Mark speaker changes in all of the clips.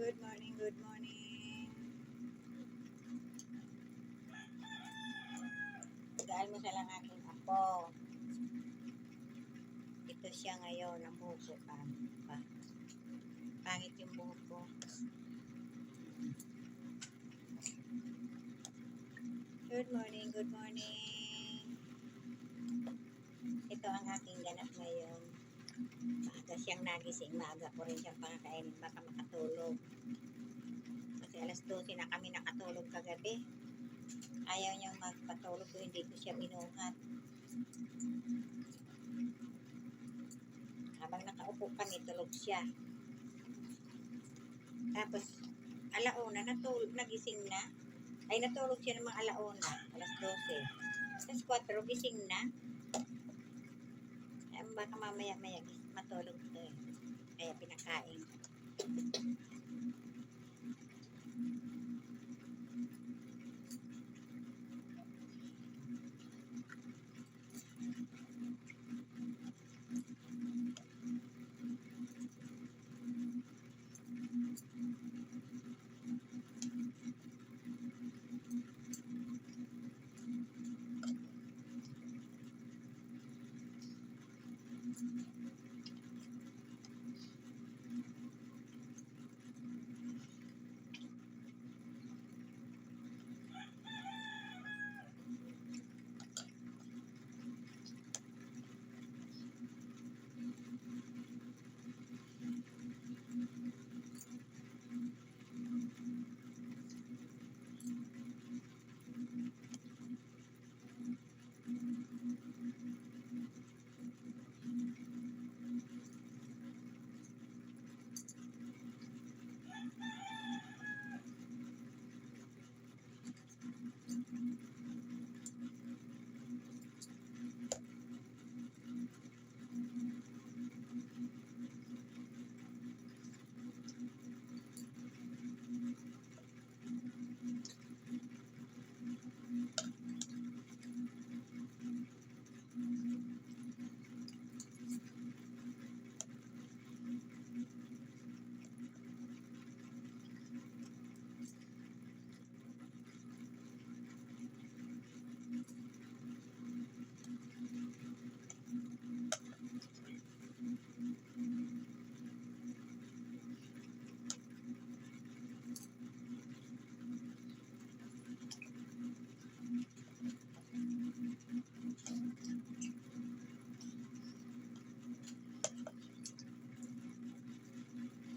Speaker 1: Good morning, good morning. Nag-aalmusal ang aking apo. Ito siya ngayon, ang buhok ko pa. Pangit yung buhok ko. Good morning, good morning. Ito ang aking ganap ngayon. Maaga siyang nagising, maaga ko rin siyang pakakainin, baka makatulog. Kasi alas 12 na kami nakatulog kagabi. Ayaw niyang magpatulog kung hindi ko siya binuhat. Habang nakaupo kami, tulog siya. Tapos, alauna, nagising na. Ay, natulog siya ng mga alauna, alas 12. Tapos 4, gising na. Ay, baka mamaya-maya matulog to eh. Kaya pinakain.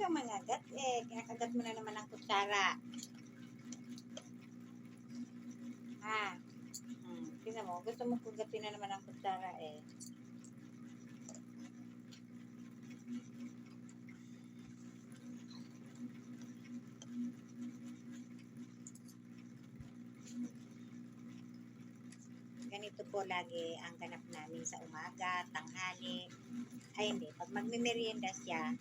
Speaker 1: Ito mangagat eh, kinakagat mo na naman ang kutsara. Ha? Tingnan mo, gusto mo kugatin na naman ang kutsara eh. Ganito po lagi ang ganap namin sa umaga, tanghali. Ay hindi, pag magmimerienda siya,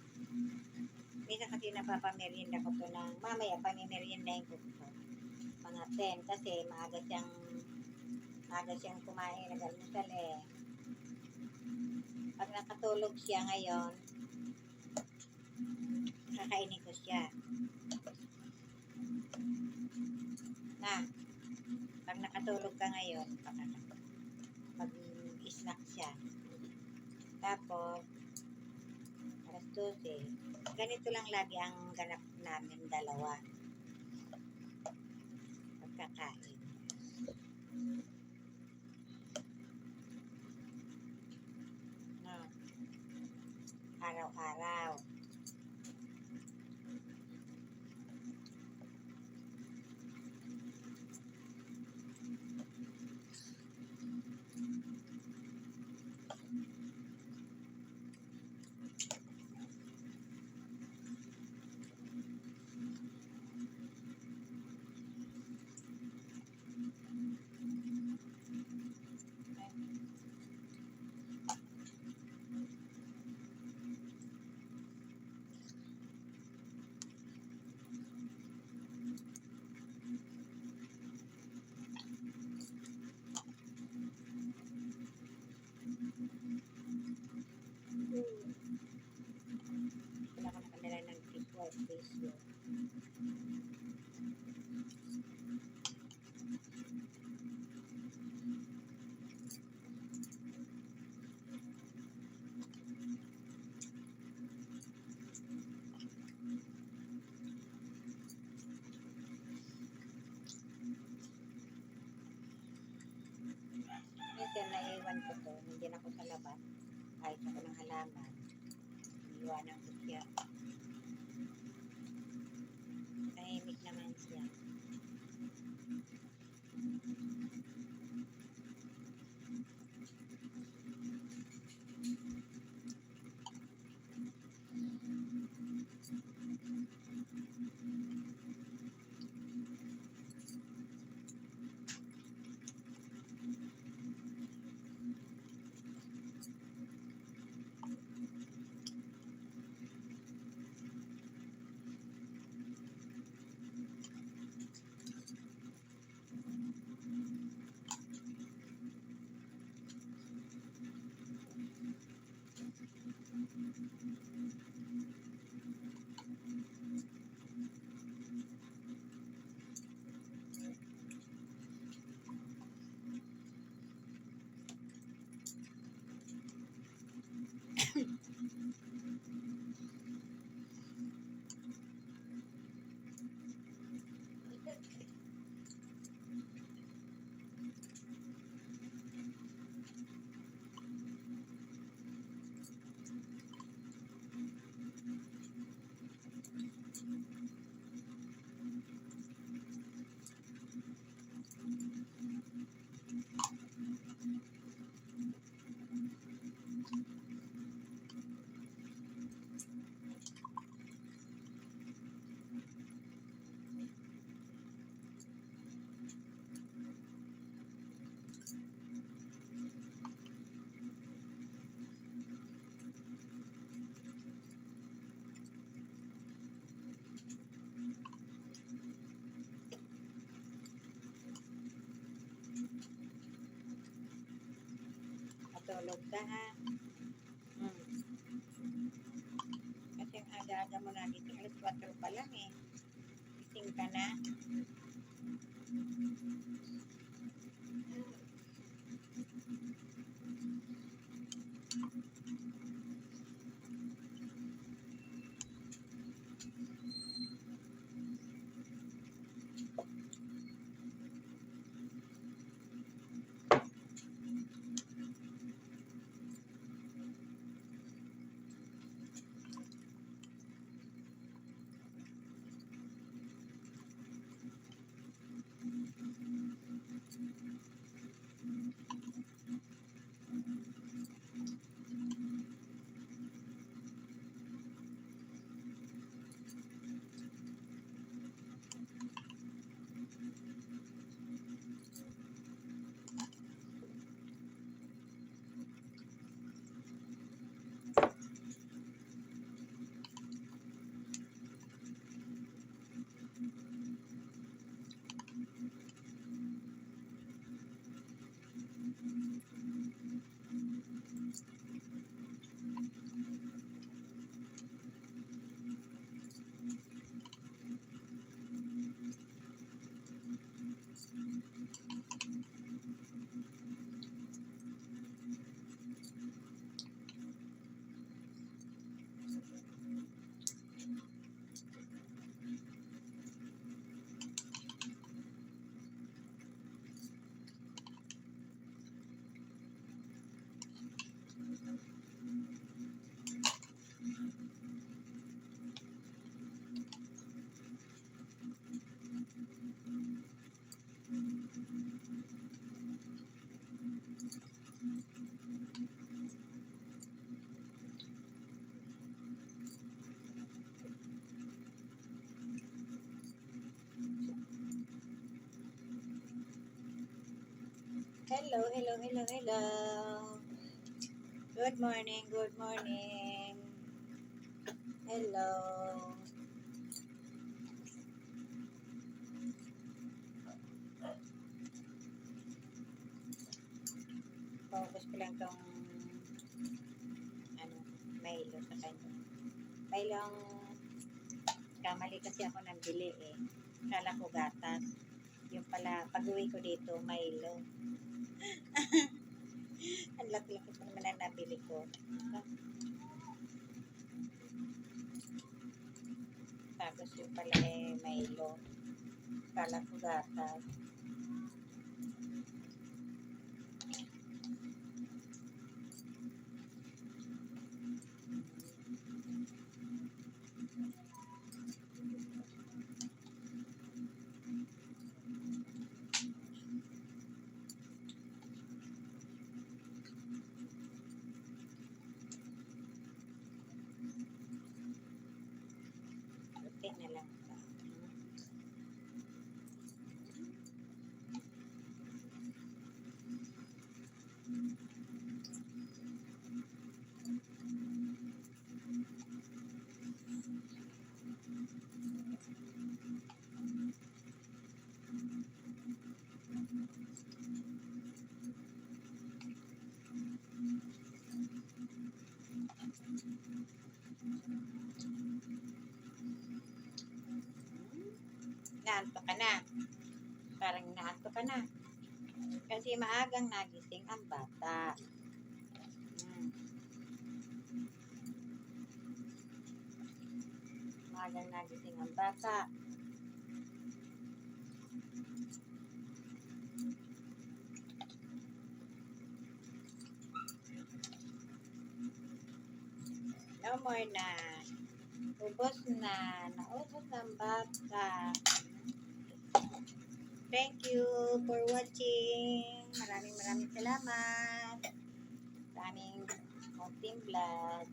Speaker 1: minsan kasi napapamerienda ko to ng mamaya, pamimeriendahin ko to. Mga 10 kasi maaga siyang kumain, nag-almusal eh. Pag nakatulog siya ngayon, kakainin ko siya. Na, pag nakatulog ka ngayon, mag-snack siya. Tapos, alas 12, ganito lang lagi ang ganap namin dalawa. Pagkakain. No. Araw-araw. iniwan ko to, nandiyan ako sa labas, kahit ako ng halaman, iniwanan ko siya. Tahimik naman siya. Matulog ka ha. Kasi ang aga-aga mo na dito, alas 4 pa lang eh. Gising ka na. Hello, hello, hello, hello. Good morning, good morning. Hello. Focus ko lang tong Milo sa kanya. Milo ang kamali kasi ako nang bili eh. Kala ko gatas. Yung pala, pag-uwi ko dito, Milo. Ang laki-laki pa naman ang nabili ko. Tapos yung pala eh, Milo. Kala ko gatas. ka na. Kasi maagang nagising ang bata. Hmm. Maagang nagising ang bata. No more na. Ubos na. Naubos ng bata. Thank you for watching. Maraming salamat sa aming konting vlog.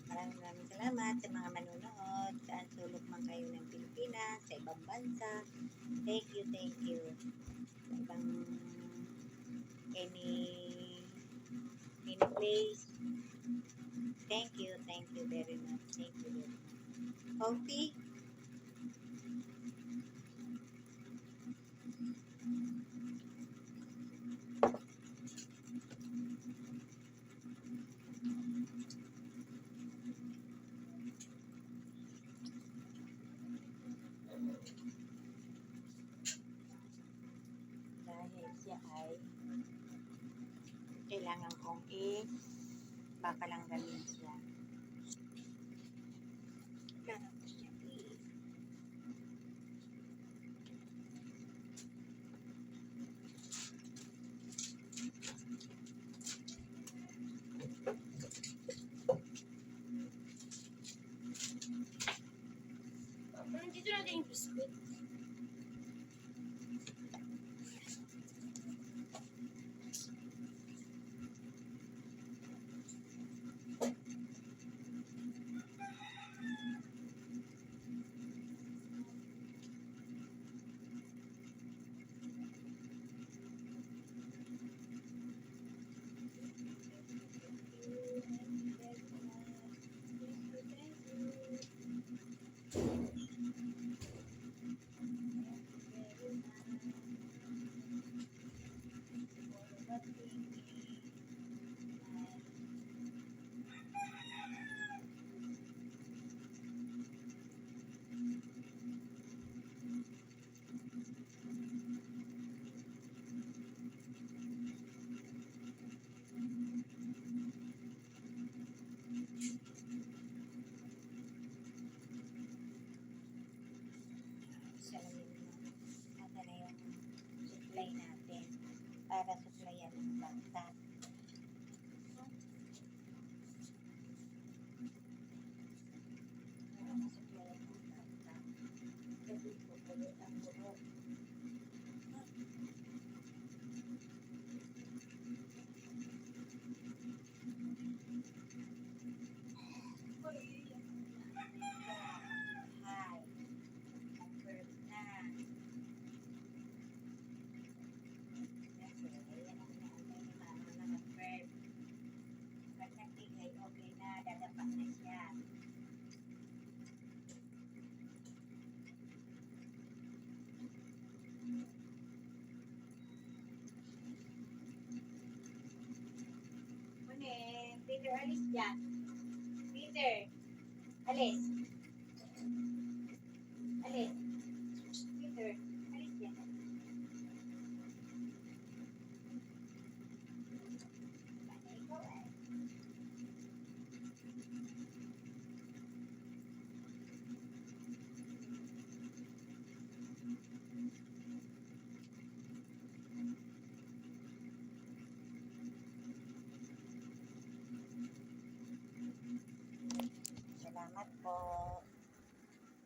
Speaker 1: Maraming salamat sa mga manunood. Saan sulok man kayo ng Pilipinas, sa ibang bansa. Thank you. Sa ibang any place. Thank you very much. Thank you very much. Coffee? Dahil siya ay kailangan kong papalanggamin siya. Kailangan ko siya
Speaker 2: Nandito natin yung biscuit.
Speaker 1: supply natin para supplyan ng bata. Para supplyan ng bata. Kasi pupulit ang buhok. Dadapak na siya. Peter, alis dyan. Peter, alis. Alis. Peter, alis dyan. Salamat po.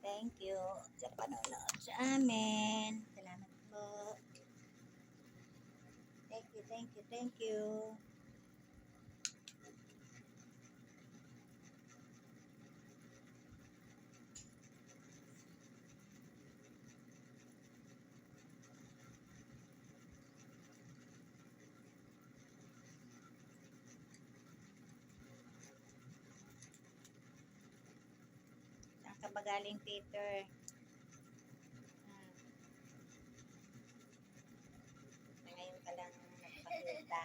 Speaker 1: Thank you sa panonood sa amin. Salamat po. Thank you. Saan ka ba galing, Peter? Ngayon ka lang nagpakita.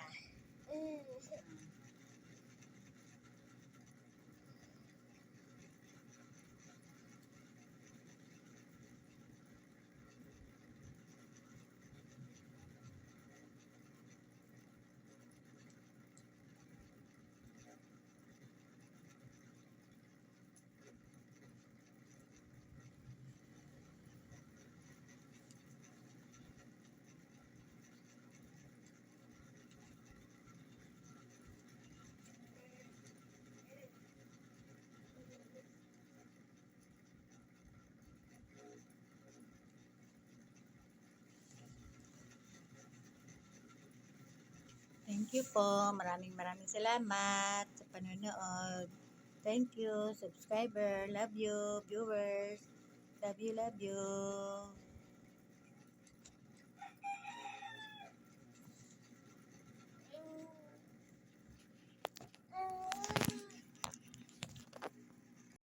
Speaker 1: Thank you po. Maraming salamat sa panonood. Thank you, subscriber. Love you, viewers. Love you, love you.